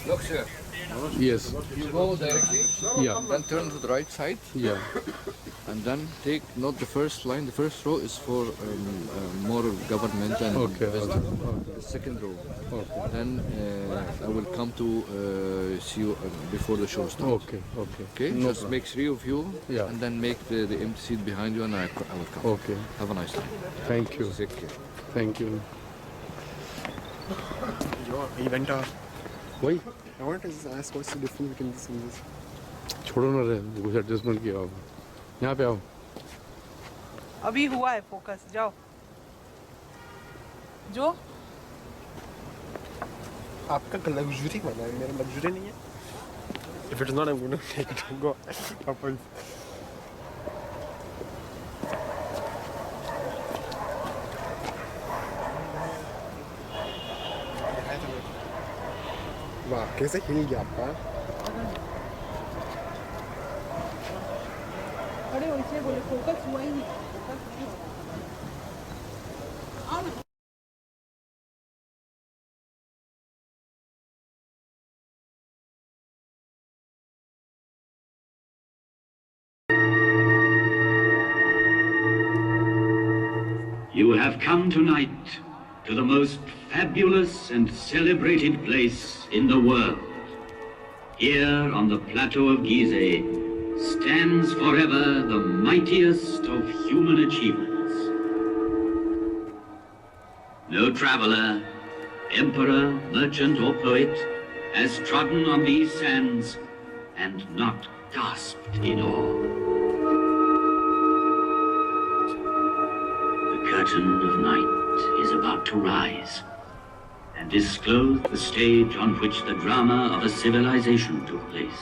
Look, sir. Yes. You go directly. Yeah. Then turn to the right side. Yeah. And then take not the first line. The first row is for more government and Okay. business. Okay. The second row. Okay. Then I will come to see you before the show starts. Okay. Okay. Okay. No Just problem. make 3 of you. Yeah. And then make the empty seat behind you, and I will come. Okay. Have a nice time. Thank you. Take care. Thank you. Your event. वही I wanted to just ask what's the difference between this and this. छोड़ो ना रे कुछ adjustment किया होगा यहाँ पे आओ अभी हुआ है फोकस जाओ जो आपका लग्जरी वाला है मेरा लग्जरी नहीं है. If it's not, I'm going to take it and go. वाह कैसे हिल गया आपका. अरे वैसे बोले फोकस हुआ ही नहीं You have come tonight to the most fabulous and celebrated place in the world. Here on the plateau of Giza stands forever the mightiest of human achievements. No traveler, emperor, merchant or poet has trodden on these sands and not gasped in awe. The curtain of night is about to rise and disclose the stage on which the drama of a civilization took place.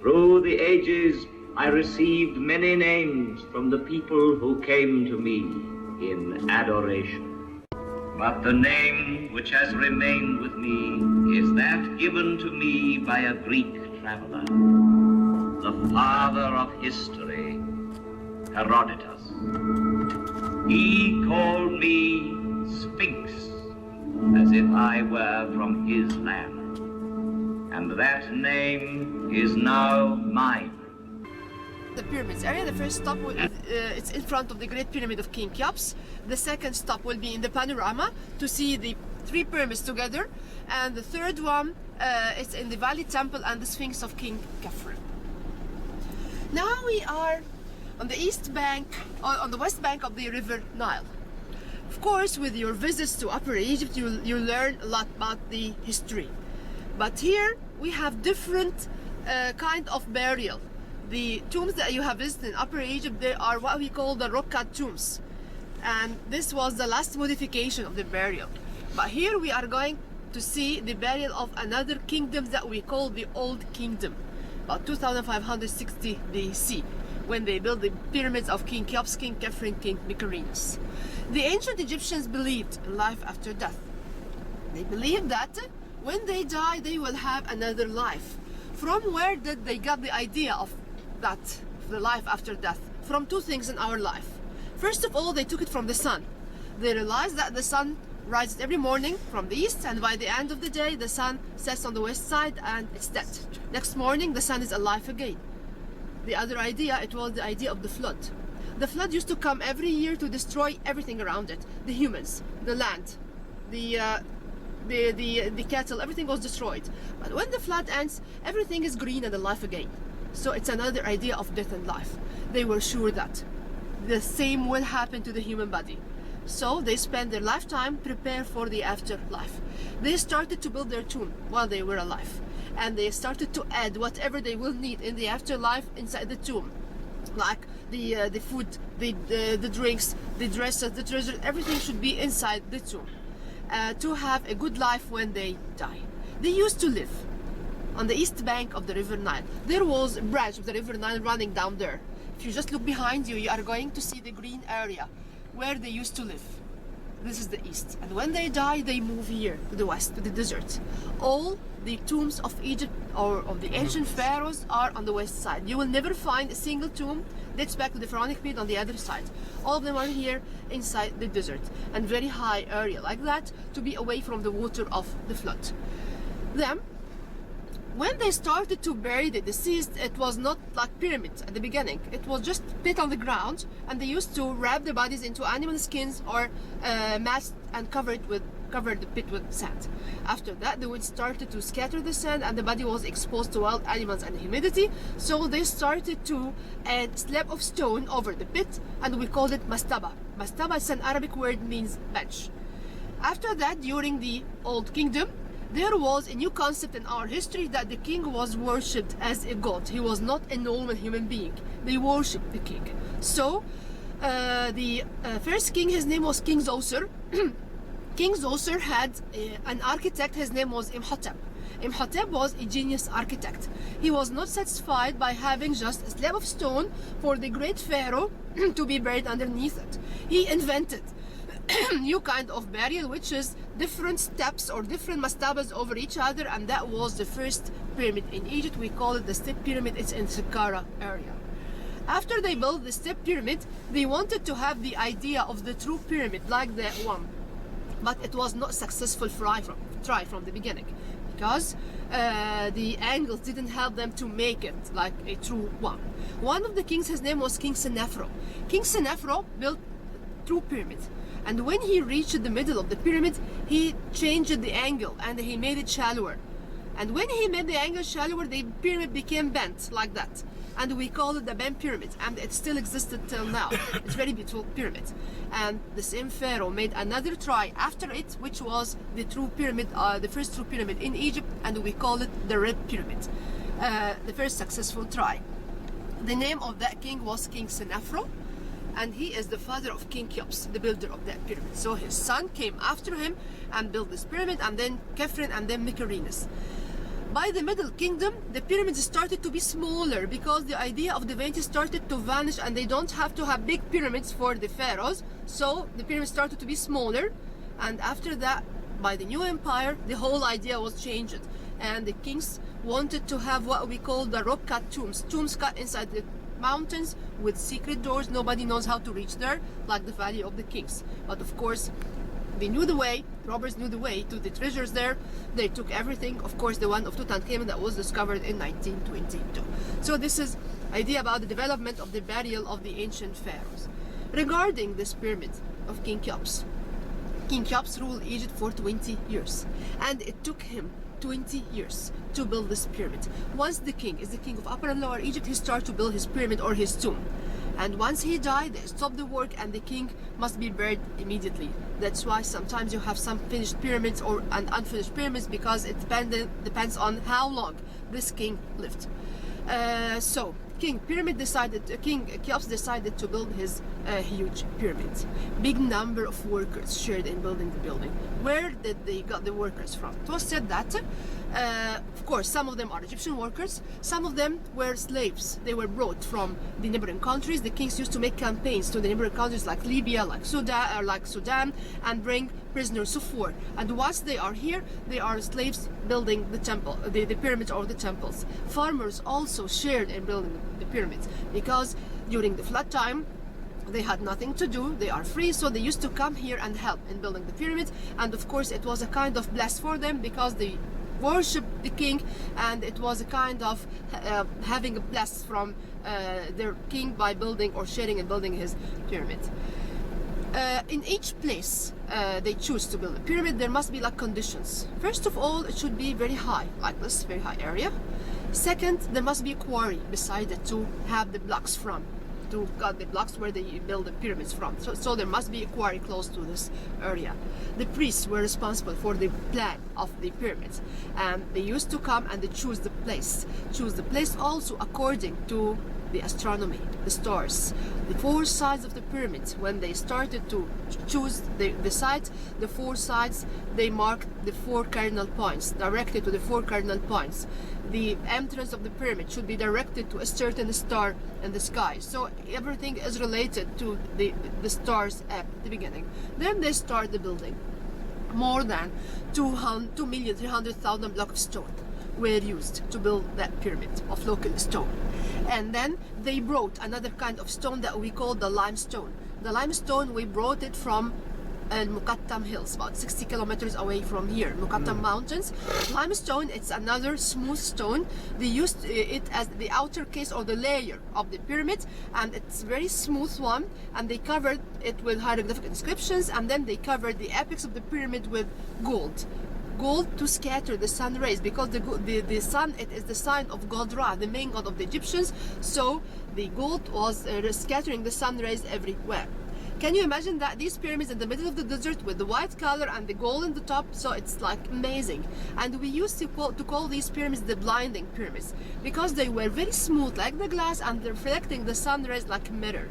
Through the ages, I received many names from the people who came to me in adoration. But the name which has remained with me is that given to me by a Greek traveler, the father of history, Herodotus. He called me Sphinx, as if I were from his land. And that name is now mine. The pyramids area, the first stop will, it's in front of the Great Pyramid of King Tutankhamun. The second stop will be in the panorama to see the 3 pyramids together, and the third one is in the Valley Temple and the Sphinx of King Khafre. Now we are on the east bank, on the west bank of the river Nile. Of course, with your visits to Upper Egypt, you learn a lot about the history. But here we have different kind of burial. The tombs that you have visited in Upper Egypt, they are what we call the rock-cut tombs. And this was the last modification of the burial. But here we are going to see the burial of another kingdom that we call the Old Kingdom, about 2560 BC, when they built the pyramids of King Cheops, King Khafre, and King Mycerinus. The ancient Egyptians believed in life after death. They believed that when they die, they will have another life. From where did they get the idea of that, the life after death? From 2 things in our life. First of all, they took it from the sun. They realized that the sun rises every morning from the east, and by the end of the day, the sun sets on the west side and it's dead. Next morning, the sun is alive again. The other idea, it was the idea of the flood. The flood used to come every year to destroy everything around it. The humans, the land, the cattle, everything was destroyed. But when the flood ends, everything is green and alive again. So it's another idea of death and life. They were sure that the same will happen to the human body. So they spent their lifetime prepare for the afterlife. They started to build their tomb while they were alive. And they started to add whatever they will need in the afterlife inside the tomb. Like the food, the drinks, the dresses, the treasure, everything should be inside the tomb. To have a good life when they die. They used to live on the east bank of the River Nile. There was a branch of the River Nile running down there. If you just look behind you, you are going to see the green area where they used to live. This is the east. And when they die, they move here to the west, to the desert. All the tombs of Egypt or of the ancient pharaohs are on the west side. You will never find a single tomb dates back to the pharaonic period on the other side. All of them are here inside the desert, and very high area like that to be away from the water of the flood. Then, when they started to bury the deceased, it was not like pyramids at the beginning. It was just pit on the ground, and they used to wrap the bodies into animal skins or mats and cover the pit with sand. After that, the wind started to scatter the sand, and the body was exposed to wild animals and humidity. So they started to add slab of stone over the pit, and we called it mastaba. Mastaba is an Arabic word, means bench. After that, during the Old Kingdom, there was a new concept in our history that the king was worshipped as a god. He was not a normal human being. They worshipped the king. So the first king, his name was King Zoser. King Zoser had an architect, his name was Imhotep. Imhotep was a genius architect. He was not satisfied by having just a slab of stone for the great pharaoh to be buried underneath it. He invented new kind of burial, which is different steps or different mastabas over each other, and that was the first pyramid in Egypt. We call it the step pyramid. It's in Saqqara area. After they built the step pyramid, they wanted to have the idea of the true pyramid like that one, but it was not successful try from the beginning, because the angles didn't help them to make it like a true one. One of the kings, his name was King Senefro. King Senefro built true pyramid, and when he reached the middle of the pyramid, he changed the angle and he made it shallower. And when he made the angle shallower, the pyramid became bent like that, and we call it the bent pyramid, and it still existed till now. It's very beautiful pyramid. And the same pharaoh made another try after it, which was the true pyramid, the first true pyramid in Egypt, and we call it the red pyramid, the first successful try. The name of that king was King Senefro, and he is the father of King Cheops, the builder of that pyramid. So his son came after him and built this pyramid, and then Khafre, and then Mycerinus. By the Middle Kingdom, the pyramids started to be smaller because the idea of divinity started to vanish, and they don't have to have big pyramids for the pharaohs. So the pyramids started to be smaller, and after that, by the new empire, the whole idea was changed, and the kings wanted to have what we call the rock cut tombs cut inside the mountains with secret doors. Nobody knows how to reach there, like the Valley of the Kings. But of course, they knew the way, robbers knew the way to the treasures there. They took everything, of course the one of Tutankhamun that was discovered in 1922. So this is idea about the development of the burial of the ancient pharaohs. Regarding this pyramid of King Cheops, King Cheops ruled Egypt for 20 years, and it took him 20 years to build this pyramid. Once the king is the king of Upper and Lower Egypt, he started to build his pyramid or his tomb. And once he died, they stopped the work, and the king must be buried immediately. That's why sometimes you have some finished pyramids or unfinished pyramids, because it depends on how long this king lived. So King Cheops decided to build his huge pyramid. Big number of workers shared in building the building. Where did they got the workers from? It was said that, of course, some of them are Egyptian workers, some of them were slaves. They were brought from the neighboring countries. The kings used to make campaigns to the neighboring countries like Libya, like Sudan, and bring prisoners of war. And once they are here, they are slaves building the temple, the pyramids or the temples. Farmers also shared in building the pyramids, because during the flood time, they had nothing to do, they are free, so they used to come here and help in building the pyramids. And of course it was a kind of bless for them, because they worshiped the king, and it was a kind of having a bless from their king by building or sharing and building his pyramid. In each place they choose to build a pyramid, there must be like conditions. First of all, it should be very high, like this, very high area. Second, there must be a quarry beside it to have the blocks from, to cut the blocks where they build the pyramids from. So there must be a quarry close to this area. The priests were responsible for the plan of the pyramids, and they used to come and they choose the place also according to the astronomy, the stars. The four sides of the pyramid, when they started to choose the site, the four sides, they marked the four cardinal points, directed to the four cardinal points. The entrance of the pyramid should be directed to a certain star in the sky. So everything is related to the stars at the beginning. Then they start the building. More than 2,300,000 blocks of stone were used to build that pyramid of local stone. And then they brought another kind of stone that we call the limestone. The limestone, we brought it from Muqattam Hills, about 60 kilometers away from here, Muqattam Mountains. Limestone, it's another smooth stone. They used it as the outer case or the layer of the pyramid, and it's very smooth one, and they covered it with hieroglyphic inscriptions, and then they covered the apex of the pyramid with gold to scatter the sun rays, because the sun, it is the sign of God Ra, the main god of the Egyptians, so the gold was scattering the sun rays everywhere. Can you imagine that these pyramids in the middle of the desert with the white color and the gold in the top? So it's like amazing. And we used to call these pyramids the blinding pyramids, because they were very smooth like the glass and reflecting the sun rays like a mirror.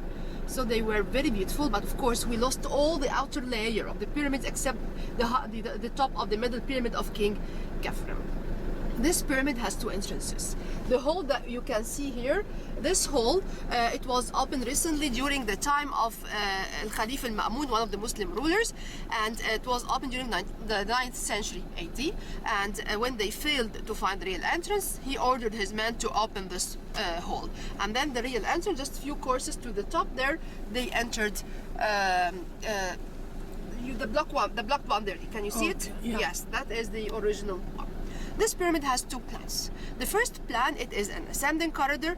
So they were very beautiful, but of course we lost all the outer layer of the pyramids except the top of the middle pyramid of King Khafre. This pyramid has two entrances. The hole that you can see here, this hole, it was opened recently during the time of Al-Khalif al-Ma'mun, one of the Muslim rulers, and it was opened during the 9th century AD. And when they failed to find the real entrance, he ordered his men to open this hole. And then the real entrance, just a few courses to the top there, they entered the block one there. Can you see it? Yeah. Yes, that is the original one. This pyramid has two plans. The first plan, it is an ascending corridor.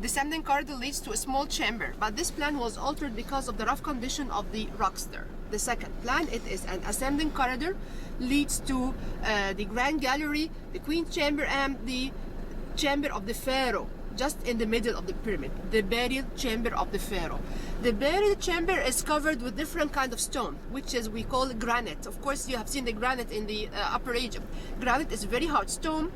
Descending corridor leads to a small chamber, but this plan was altered because of the rough condition of the rocks there. The second plan, it is an ascending corridor, leads to the grand gallery, the queen's chamber, and the chamber of the pharaoh, just in the middle of the pyramid, the burial chamber of the pharaoh. The burial chamber is covered with different kind of stone, which is we call granite. Of course, you have seen the granite in the Upper Egypt. Granite is very hard stone.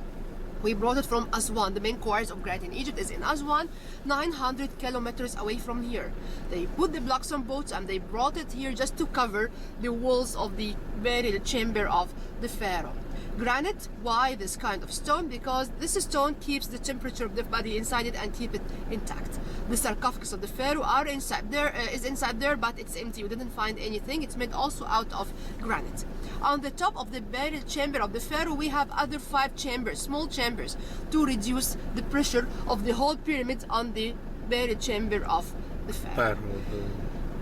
We brought it from Aswan. The main quarries of granite in Egypt is in Aswan, 900 kilometers away from here. They put the blocks on boats and they brought it here just to cover the walls of the burial chamber of the pharaoh. Granite, why this kind of stone? Because this stone keeps the temperature of the body inside it and keep it intact. The sarcophagus of the pharaoh is inside there, but it's empty. We didn't find anything. It's made also out of granite. On the top of the burial chamber of the pharaoh, we have other 5 chambers, small chambers, to reduce the pressure of the whole pyramid on the burial chamber of the pharaoh.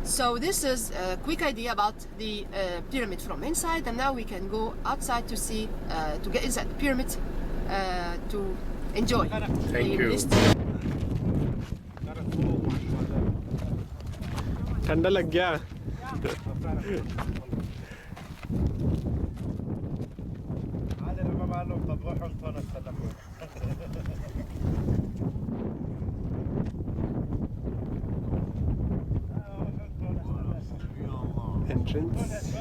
So this is a quick idea about the pyramid from inside, and now we can go outside to see, to get inside the pyramid, to enjoy. Thank you. ठंडा लग गया entrance.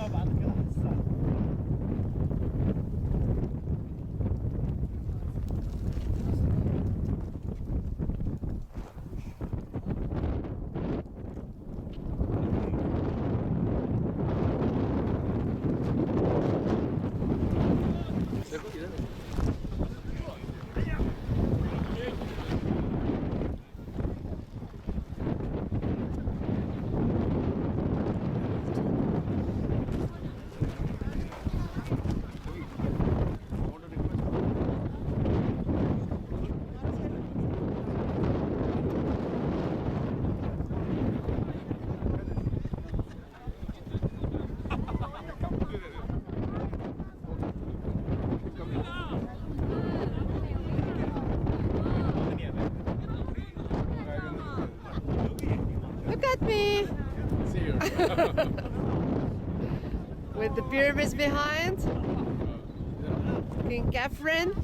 Look at me! With the pyramids behind. King Khafre.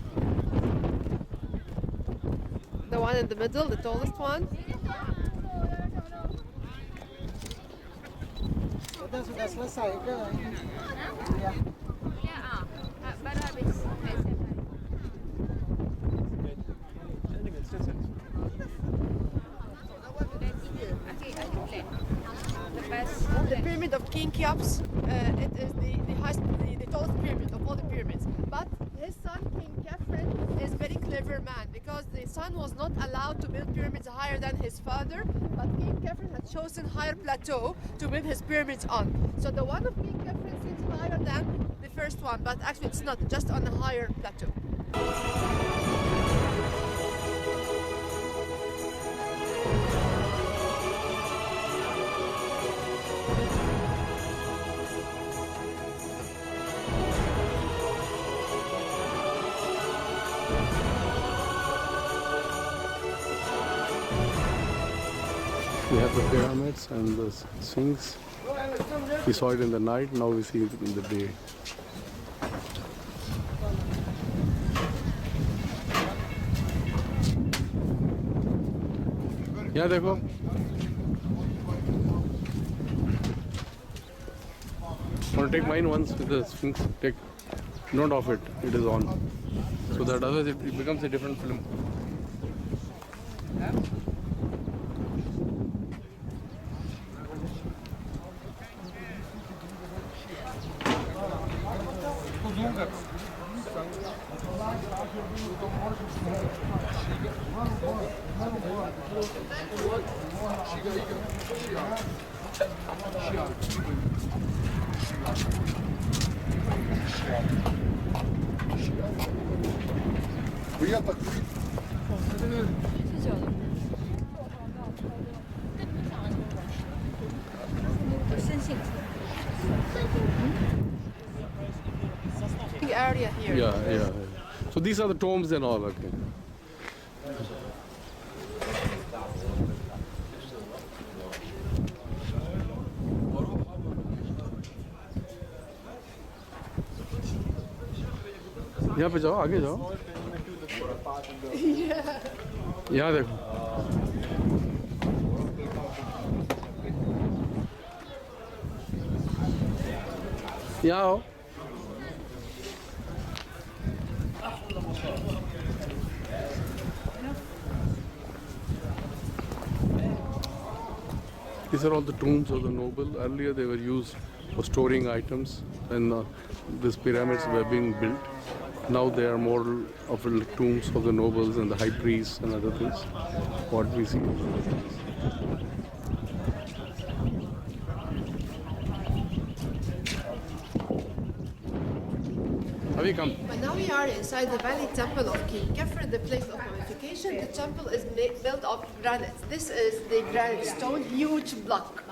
The one in the middle, the tallest one. The pyramid of King Cheops, it is the tallest pyramid of all the pyramids. But his son, King Khafre, is a very clever man because the son was not allowed to build pyramids higher than his father, but King Khafre had chosen higher plateau to build his pyramids on. So the one of King Khafre seems higher than the first one, but actually it's not, just on a higher plateau. We have the pyramids and the Sphinx. We saw it in the night, now we see it in the day. Yeah, देखो. Want to take mine once with the Sphinx? Take. Not off it. It is on. So that otherwise it becomes a different film. Area here. Yeah. So these are the tombs and all, okay. यहाँ पे जाओ, आगे जाओ। यहाँ देखो। यहाँ आओ। These are all the tombs of the noble. Earlier they were used for storing items and these pyramids were being built. Now they are more of like tombs of the nobles and the high priests and other things. What we see. Have you come? But now we are inside the Valley Temple of King Khafre, the place of mummification. The temple is built of granite. This is the granite stone, huge block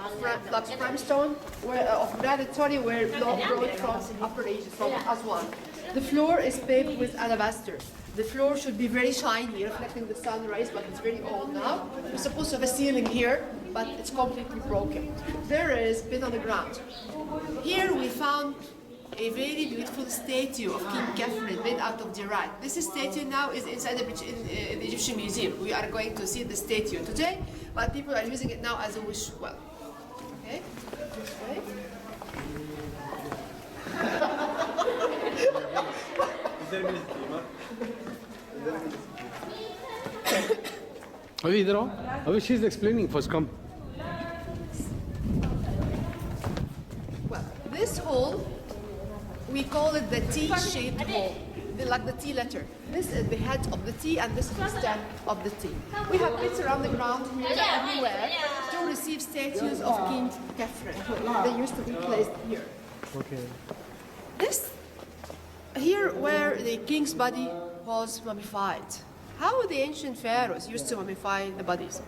limestone of granite, were brought from Upper Asia, from Aswan. The floor is paved with alabaster. The floor should be very shiny, reflecting the sunrise, but it's very old now. We're supposed to have a ceiling here, but it's completely broken. There is bit on the ground. Here we found a very beautiful statue of King Khafre made out of diorite. This statue now is inside the Egyptian Museum. We are going to see the statue today, but people are using it now as a wish well. Okay, this way. Avi, idhar aao. Avi, she's explaining first. Come. Well, this hole, we call it the T-shaped hole, like the T letter. This is the head of the T, and this is the stem of the T. We have pits around the ground here everywhere to receive statues of King Khafre. They used to be placed here. Okay. This here where the king's body was mummified. How the ancient pharaohs used to mummify the bodies?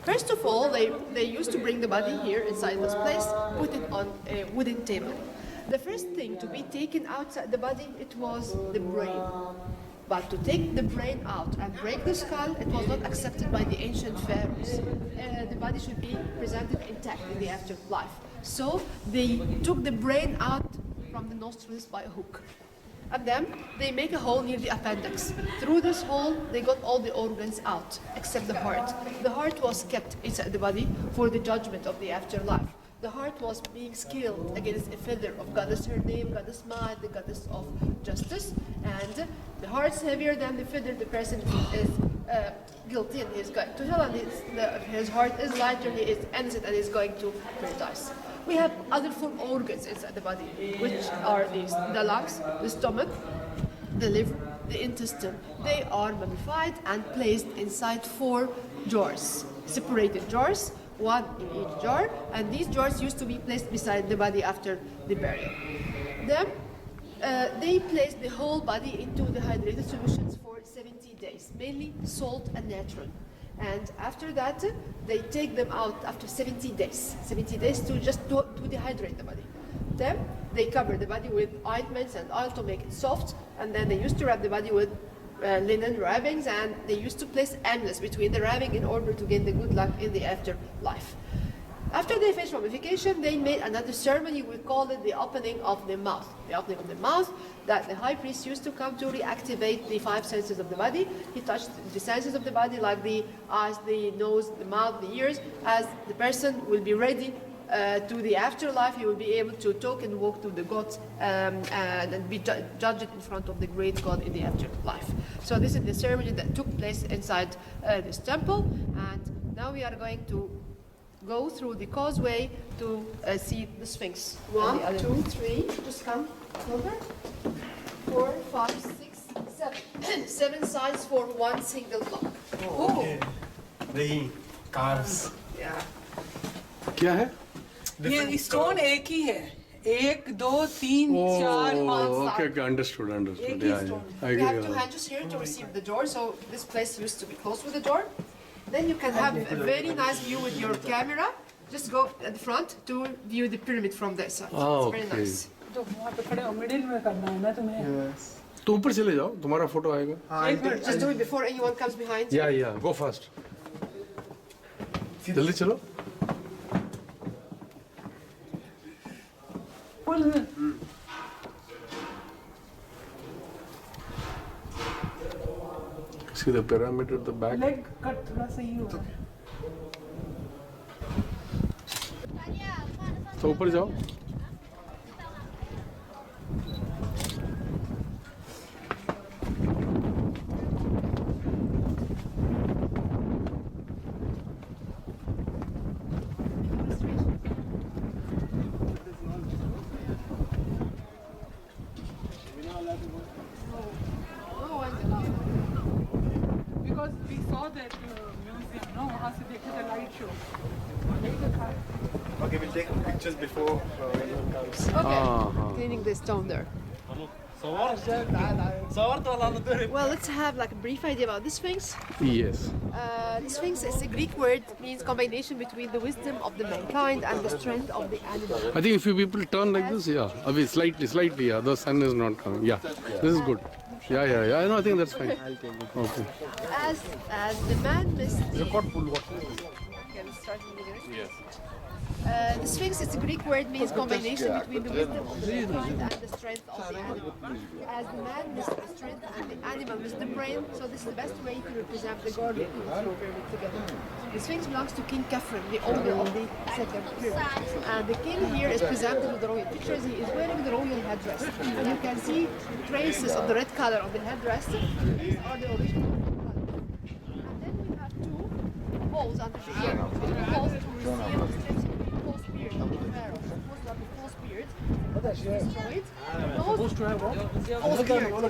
First of all, they used to bring the body here inside this place, put it on a wooden table. The first thing to be taken outside the body, it was the brain. But to take the brain out and break the skull, it was not accepted by the ancient pharaohs. The body should be presented intact in the afterlife. So they took the brain out from the nostrils by a hook. And then they make a hole near the appendix. Through this hole, they got all the organs out, except the heart. The heart was kept inside the body for the judgment of the afterlife. The heart was being skilled against a feather of goddess, her name, goddess Ma, the goddess of justice. And the heart's heavier than the feather, the person is guilty and he's going to hell, and his heart is lighter, he is innocent and he's going to paradise. We have other 4 organs inside the body, which are the lungs, the stomach, the liver, the intestine. They are mummified and placed inside 4 jars, separated jars, 1 in each jar, and these jars used to be placed beside the body after the burial. Then they place the whole body into dehydrated solutions for 70 days, mainly salt and natural. And after that, they take them out after 70 days to just to dehydrate the body. Then they cover the body with ointments and oil to make it soft, and then they used to wrap the body with linen wrappings, and they used to place amulets between the wrapping in order to gain the good luck in the afterlife. After they finished mummification, they made another ceremony. We call it the opening of the mouth. The opening of the mouth, that the high priest used to come to reactivate the 5 senses of the body. He touched the senses of the body, like the eyes, the nose, the mouth, the ears. As the person will be ready to the afterlife, he will be able to talk and walk to the gods and be judged in front of the great God in the afterlife. So this is the ceremony that took place inside this temple. And now we are going to go through the causeway to see the Sphinx. 1, 2, 3, just come over. 4, 5, 6, 7. 7 sides for 1 single block. Oh, okay. The carves. Yeah. क्या है? ये stone एक ही है 1 2 3 4 5 Okay, understood. एक ही Yeah, stone. I We get have 2 it. hinges here to receive the door, so this place used to be close with the door. Then you can have a very nice view with your camera. Just go at the front to view the pyramid from that side. It's very okay. nice. तो वहाँ पे खड़े हो middle में करना है ना तुम्हें तो ऊपर चले जाओ, तुम्हारा फोटो आएगा. Just do it before anyone comes behind you. Yeah, go fast. जल्दी चलो. See the pyramid at the back. Leg cut थोड़ा सही होगा तो ऊपर जाओ. because we saw that museum no वहाँ से देखे थे लाइट शो नहीं देखा Okay, we'll take pictures before anyone comes. Okay. Cleaning the stone there. Well, let's have like a brief idea about the Sphinx. Yes. The Sphinx is a Greek word, means combination between the wisdom of the mankind and the strength of the animal. I think if you people turn like this, yeah, away slightly, yeah, the sun is not coming. Yeah, this is good. Yeah. No, I think that's fine. Okay. As the man missed the... Okay, let's start in English. Yes. The Sphinx is a Greek word, means combination between the wisdom of the mankind and the strength of the animal. As the man missed the strength and the animal missed the brain, so this is the best way to represent the god and the pyramid together. The Sphinx belongs to King Khafre, the owner of the second pyramid. And the king here is presented with the royal pictures. He is wearing the royal headdress. And you can see traces of the red color of the headdress. These are the original colors. And then we have 2 holes under the ear. 2 holes to receive the strips of the false beard of the pharaoh. Most of the false beard destroyed. False beard, here. Okay.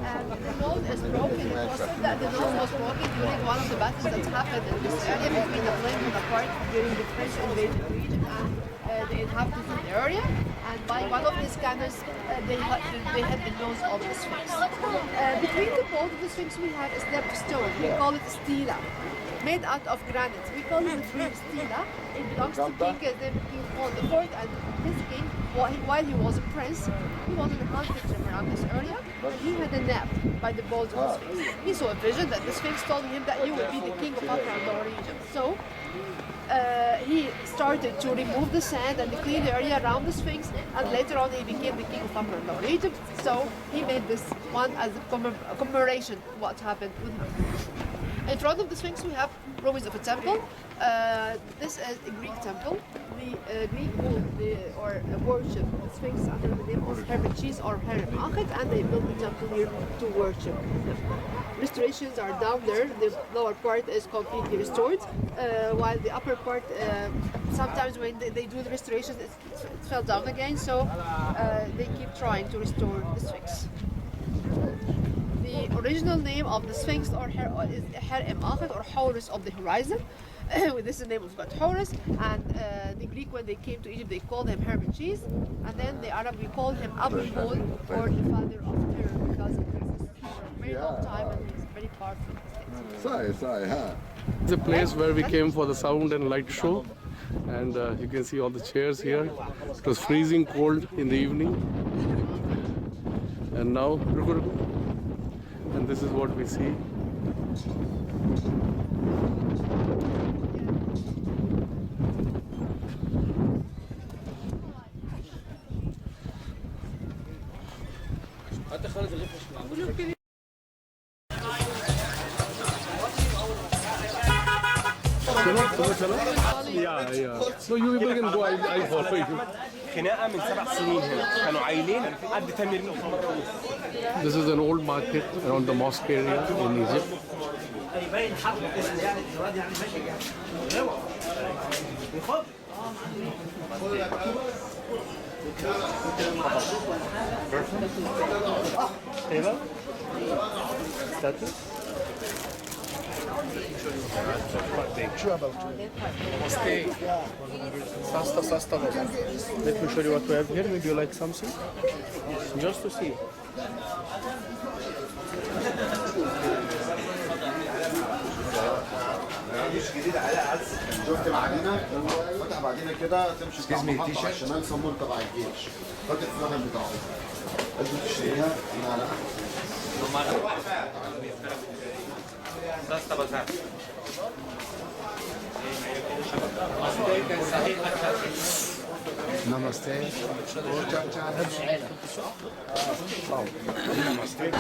And the nose is broken. It was said that the nose was broken during one of the battles that happened in this area between the Flame and the Park during the French invasion of Egypt and the inhabitants of the area. And by one of these cannons, they had the nose of the Sphinx. Between the bolt of the Sphinx, we have a step stone. We call it stela, made out of granite. We call it the dream stela. It belongs to King Tutankhamun, and this king, while he was a prince, he was on a hunting trip around this area, and he had a nap by the bolt of the Sphinx. He saw a vision that the Sphinx told him that he would be the king of Khafre and Lower Egypt. So he started to remove the sand and clean the area around the Sphinx, and later on he became the king of Khafre and Lower Egypt. So he made this one as a commemoration of what happened with him. In front of the Sphinx, we have ruins of a temple. This is a Greek temple. The Greek worship the Sphinx under the name of Hermeches or Herem and they built the temple here to worship him. Restorations are down there. The lower part is completely restored, while the upper part, sometimes when they do the restorations, it fell down again. So they keep trying to restore the Sphinx. The original name of the Sphinx is Herem or Horus of the horizon. This is the name of God Horus, and the Greek, when they came to Egypt, they called him Hermeches, and then the Arab, we call him Abu Hol, or the father of terror, because he exists for a very long time and he's very powerful. It's a place where we came for the sound and light show, and you can see all the chairs here. It was freezing cold in the evening, and now, and this is what we see. Yeah. So you people can go, I follow you. خناقه من 7 سنين هنا كانوا عايلين قد تامر في مره ونص. This is an old market around the mosque area in Egypt. Sasta. Let me show you what we have here. Maybe you like something? Just to see. مش جديد على عدس شفت بعدينا فتح بعدينا كده تمشي بتاع محطة على الشمال صمون تبع الجيش فاتح في المكان بتاعه لازم تشتريها لا نمسته نمسته